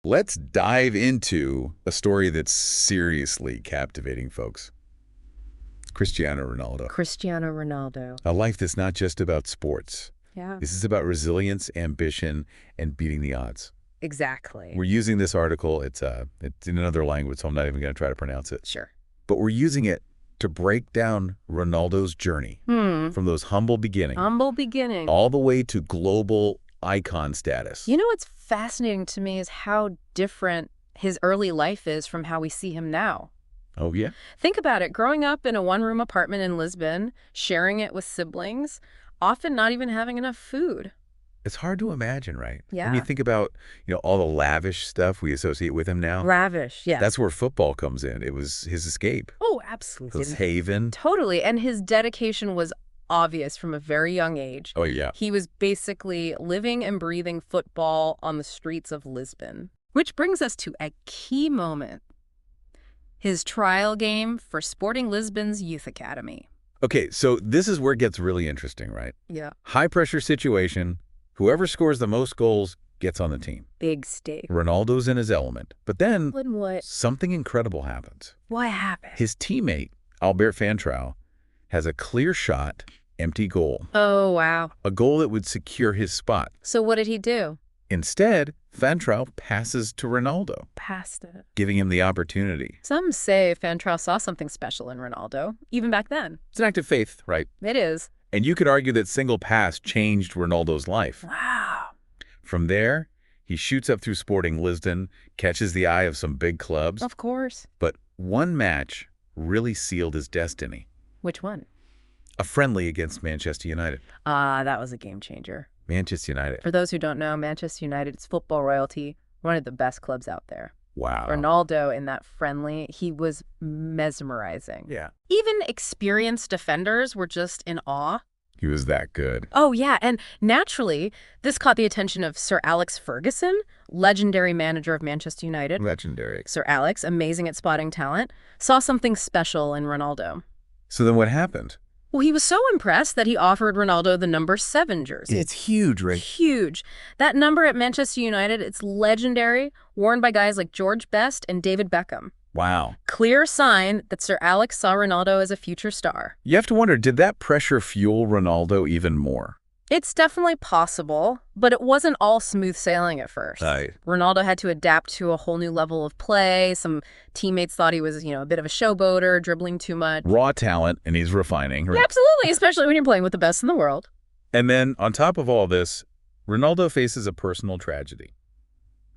Let's dive into a story that's seriously captivating, folks. Cristiano Ronaldo. Cristiano Ronaldo. A life that's not just about sports. Yeah. This is about resilience, ambition, and beating the odds. Exactly. We're using this article. It's in another language, so I'm not even going to try to pronounce it. Sure. But we're using it to break down Ronaldo's journey from those humble beginnings all the way to global icon status. You know what's fascinating to me is how different his early life is from how we see him now. Oh, yeah? Think about it. Growing up in a one-room apartment in Lisbon, sharing it with siblings, often not even having enough food. It's hard to imagine, right? Yeah. When you think about, all the lavish stuff we associate with him now. Lavish, yes. That's where football comes in. It was his escape. Oh, absolutely. His haven. Totally. And his dedication was obvious from a very young age. Oh, yeah. He was basically living and breathing football on the streets of Lisbon. Which brings us to a key moment. His trial game for Sporting Lisbon's youth academy. Okay, so this is where it gets really interesting, right? Yeah. High-pressure situation. Whoever scores the most goals gets on the team. Big stake. Ronaldo's in his element. But then What? something incredible happens. What happened? His teammate, Albert Fantrao, has a clear shot, empty goal. Oh, wow. A goal that would secure his spot. So what did he do? Instead, Fantrao passes to Ronaldo, Passed it. giving him the opportunity. Some say Fantrao saw something special in Ronaldo, even back then. It's an act of faith, right? It is. And you could argue that single pass changed Ronaldo's life. Wow. From there, he shoots up through Sporting Lisbon, catches the eye of some big clubs. Of course. But one match really sealed his destiny. Which one? A friendly against Manchester United. That was a game changer. Manchester United. For those who don't know, Manchester United is football royalty, one of the best clubs out there. Wow. Ronaldo in that friendly, he was mesmerizing. Yeah. Even experienced defenders were just in awe. He was that good. Oh, yeah. And naturally, this caught the attention of Sir Alex Ferguson, legendary manager of Manchester United. Legendary. Sir Alex, amazing at spotting talent, saw something special in Ronaldo. So then what happened? Well, he was so impressed that he offered Ronaldo the number 7 jersey. It's huge, right? Huge. That number at Manchester United, it's legendary, worn by guys like George Best and David Beckham. Wow. Clear sign that Sir Alex saw Ronaldo as a future star. You have to wonder, did that pressure fuel Ronaldo even more? It's definitely possible, but it wasn't all smooth sailing at first. Right. Ronaldo had to adapt to a whole new level of play. Some teammates thought he was, a bit of a showboater, dribbling too much. Raw talent, and he's refining. Right? Yeah, absolutely, especially when you're playing with the best in the world. And then, on top of all this, Ronaldo faces a personal tragedy.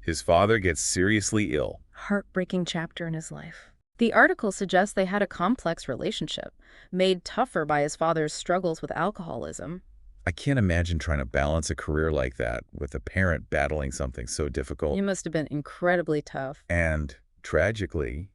His father gets seriously ill. Heartbreaking chapter in his life. The article suggests they had a complex relationship, made tougher by his father's struggles with alcoholism. I can't imagine trying to balance a career like that with a parent battling something so difficult. It must have been incredibly tough. And tragically,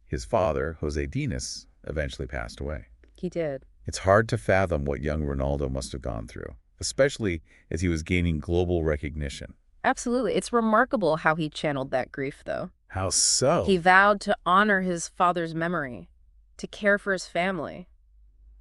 his father, Jose Dinas, eventually passed away. He did. It's hard to fathom what young Ronaldo must have gone through, especially as he was gaining global recognition. Absolutely. It's remarkable how he channeled that grief, though. How so? He vowed to honor his father's memory, to care for his family.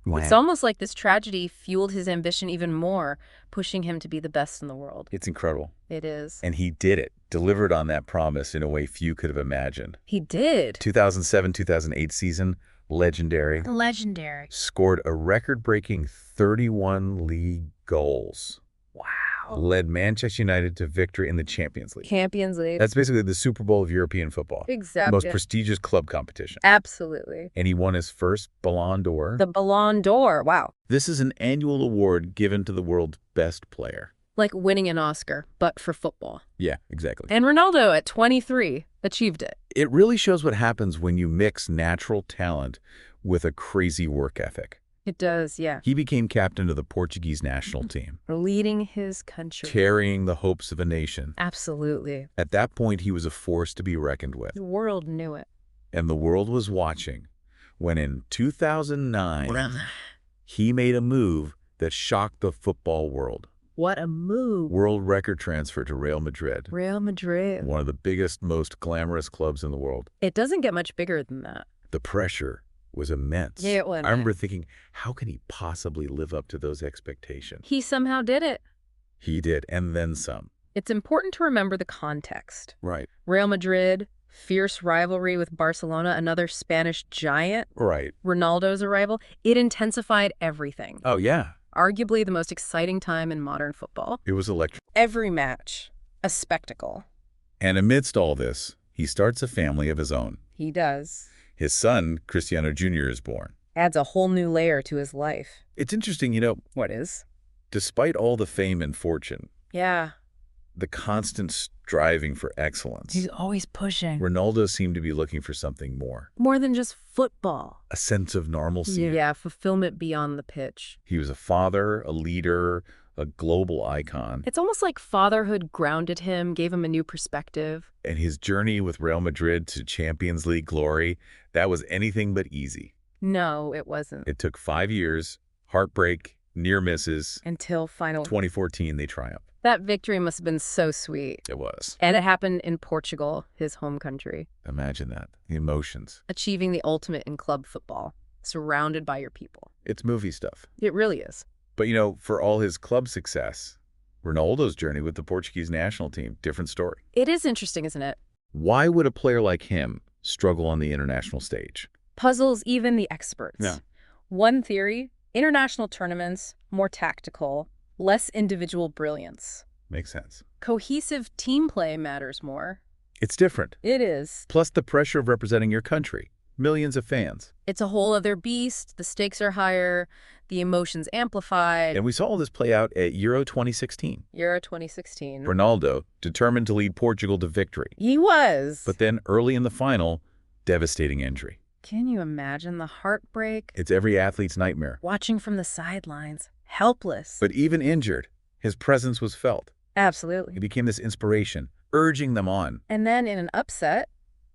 Wow. It's almost like this tragedy fueled his ambition even more, pushing him to be the best in the world. It's incredible. It is. And he did it, delivered on that promise in a way few could have imagined. He did. 2007-2008 season, legendary. Legendary. Scored a record-breaking 31 league goals. Wow. Led Manchester United to victory in the Champions League. Champions League. That's basically the Super Bowl of European football. Exactly. The most prestigious club competition. Absolutely. And he won his first Ballon d'Or. The Ballon d'Or. Wow. This is an annual award given to the world's best player. Like winning an Oscar, but for football. Yeah, exactly. And Ronaldo, at 23, achieved it. It really shows what happens when you mix natural talent with a crazy work ethic. It does, yeah. He became captain of the Portuguese national team, Leading his country. carrying the hopes of a nation. Absolutely. At that point, he was a force to be reckoned with. The world knew it. And the world was watching when in 2009, he made a move that shocked the football world. What a move. World record transfer to Real Madrid. Real Madrid. One of the biggest, most glamorous clubs in the world. It doesn't get much bigger than that. The pressure was immense. Yeah, it was. I remember thinking, how can he possibly live up to those expectations? He somehow did it. He did, and then some. It's important to remember the context. Right. Real Madrid, fierce rivalry with Barcelona, another Spanish giant. Right. Ronaldo's arrival. It intensified everything. Oh, yeah. Arguably the most exciting time in modern football. It was electric. Every match, a spectacle. And amidst all this, he starts a family of his own. He does. His son, Cristiano Jr., is born. Adds a whole new layer to his life. It's interesting, What is? despite all the fame and fortune, Yeah. the constant striving for excellence, He's always pushing. Ronaldo seemed to be looking for something more. More than just football. A sense of normalcy. Yeah, fulfillment beyond the pitch. He was a father, a leader, a global icon. It's almost like fatherhood grounded him, gave him a new perspective. And his journey with Real Madrid to Champions League glory, that was anything but easy. No, it wasn't. It took 5 years, heartbreak, near misses. Until final. 2014, they triumphed. That victory must have been so sweet. It was. And it happened in Portugal, his home country. Imagine that. The emotions. Achieving the ultimate in club football, surrounded by your people. It's movie stuff. It really is. But, for all his club success, Ronaldo's journey with the Portuguese national team, different story. It is interesting, isn't it? Why would a player like him struggle on the international stage? Puzzles even the experts. Yeah. One theory, international tournaments, more tactical, less individual brilliance. Makes sense. Cohesive team play matters more. It's different. It is. Plus the pressure of representing your country. Millions of fans. It's a whole other beast. The stakes are higher. The emotions amplified. And we saw all this play out at Euro 2016. Euro 2016. Ronaldo, determined to lead Portugal to victory. He was. But then early in the final, devastating injury. Can you imagine the heartbreak? It's every athlete's nightmare. Watching from the sidelines, helpless. But even injured, his presence was felt. Absolutely. He became this inspiration, urging them on. And then in an upset,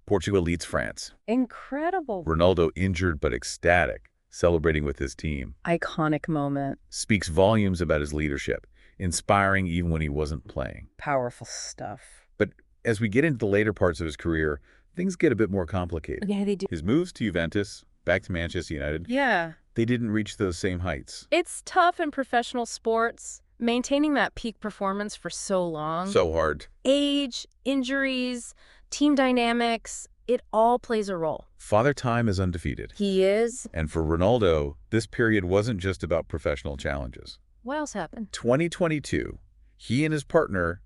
Portugal leads France. incredible. Ronaldo, injured but ecstatic, celebrating with his team. Iconic moment. Speaks volumes about his leadership, inspiring even when he wasn't playing. Powerful stuff. But as we get into the later parts of his career, things get a bit more complicated. Yeah, they do. His moves to Juventus, back to Manchester United, Yeah. they didn't reach those same heights. It's tough in professional sports, maintaining that peak performance for so long. So hard. Age, injuries, team dynamics, it all plays a role. Father Time is undefeated. He is. And for Ronaldo, this period wasn't just about professional challenges. What else happened? 2022, he and his partner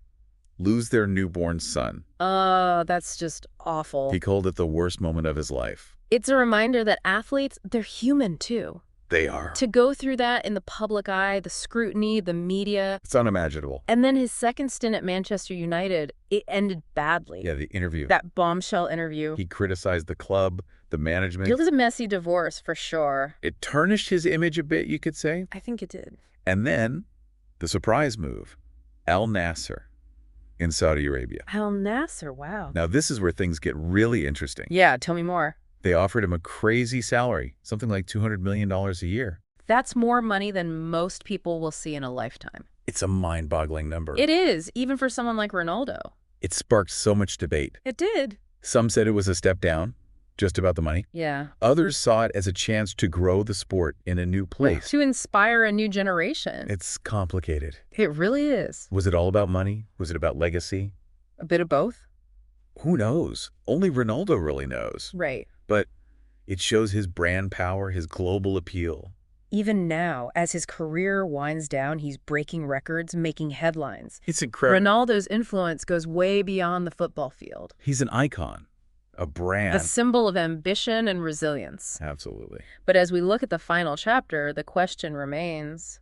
lose their newborn son. That's just awful. He called it the worst moment of his life. It's a reminder that athletes, they're human too. They are. To go through that in the public eye, the scrutiny, the media. It's unimaginable. And then his second stint at Manchester United, it ended badly. Yeah, the interview. That bombshell interview. He criticized the club, the management. It was a messy divorce, for sure. It tarnished his image a bit, you could say. I think it did. And then, the surprise move, Al Nassr in Saudi Arabia. Al Nassr, wow. Now, this is where things get really interesting. Yeah, tell me more. They offered him a crazy salary, something like $200 million a year. That's more money than most people will see in a lifetime. It's a mind-boggling number. It is, even for someone like Ronaldo. It sparked so much debate. It did. Some said it was a step down, just about the money. Yeah. Others saw it as a chance to grow the sport in a new place. To inspire a new generation. It's complicated. It really is. Was it all about money? Was it about legacy? A bit of both. Who knows? Only Ronaldo really knows. Right. But it shows his brand power, his global appeal. Even now, as his career winds down, he's breaking records, making headlines. It's incredible. Ronaldo's influence goes way beyond the football field. He's an icon, a brand. A symbol of ambition and resilience. Absolutely. But as we look at the final chapter, the question remains,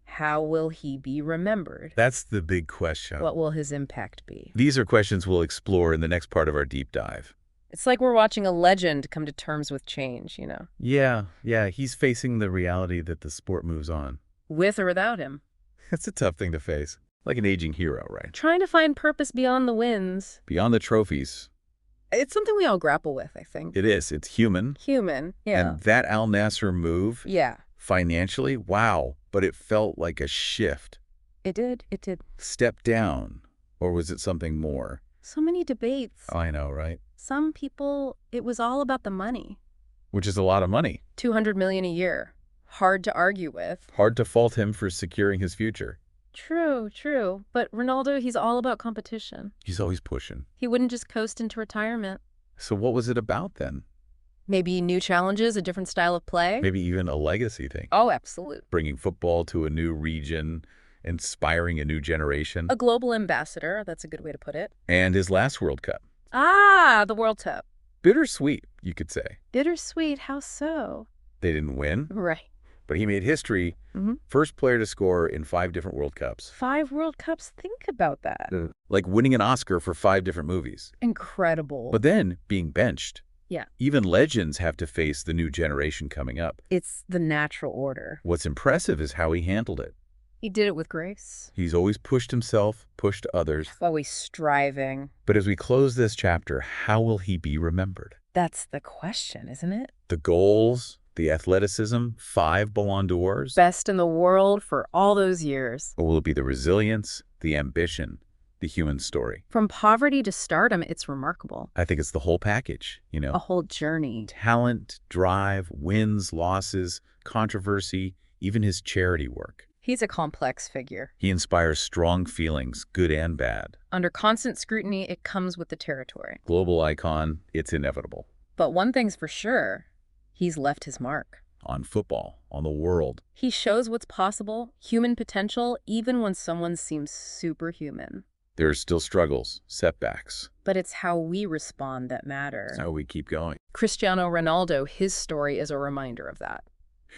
how will he be remembered? That's the big question. What will his impact be? These are questions we'll explore in the next part of our deep dive. It's like we're watching a legend come to terms with change, Yeah, he's facing the reality that the sport moves on. With or without him. It's a tough thing to face. Like an aging hero, right? Trying to find purpose beyond the wins. Beyond the trophies. It's something we all grapple with, I think. It is. It's human. Human, yeah. And that Al Nassr move, Yeah. financially, wow. But it felt like a shift. It did. Step down. Or was it something more? So many debates. I know, right? Some people, it was all about the money. Which is a lot of money. $200 million a year. Hard to argue with. Hard to fault him for securing his future. True, true. But Ronaldo, he's all about competition. He's always pushing. He wouldn't just coast into retirement. So what was it about then? Maybe new challenges, a different style of play? Maybe even a legacy thing. Oh, absolutely. Bringing football to a new region, inspiring a new generation. A global ambassador, that's a good way to put it. And his last World Cup. Ah, the World Cup. Bittersweet, you could say. Bittersweet, how so? They didn't win. Right. But he made history. First player to score in 5 different World Cups. 5 World Cups? Think about that. Like winning an Oscar for 5 different movies. Incredible. But then being benched. Yeah. Even legends have to face the new generation coming up. It's the natural order. What's impressive is how he handled it. He did it with grace. He's always pushed himself, pushed others. Always striving. But as we close this chapter, how will he be remembered? That's the question, isn't it? The goals, the athleticism, 5 Ballon d'Ors. Best in the world for all those years. Or will it be the resilience, the ambition, the human story? From poverty to stardom, it's remarkable. I think it's the whole package, you know. A whole journey. Talent, drive, wins, losses, controversy, even his charity work. He's a complex figure. He inspires strong feelings, good and bad. Under constant scrutiny, it comes with the territory. Global icon, it's inevitable. But one thing's for sure, he's left his mark. On football, on the world. He shows what's possible, human potential, even when someone seems superhuman. There are still struggles, setbacks. But it's how we respond that matter. It's how we keep going. Cristiano Ronaldo, his story is a reminder of that.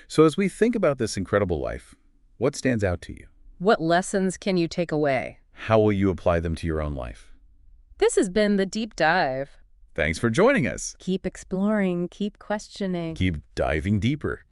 So as we think about this incredible life, what stands out to you? What lessons can you take away? How will you apply them to your own life? This has been The Deep Dive. Thanks for joining us. Keep exploring, keep questioning. Keep diving deeper.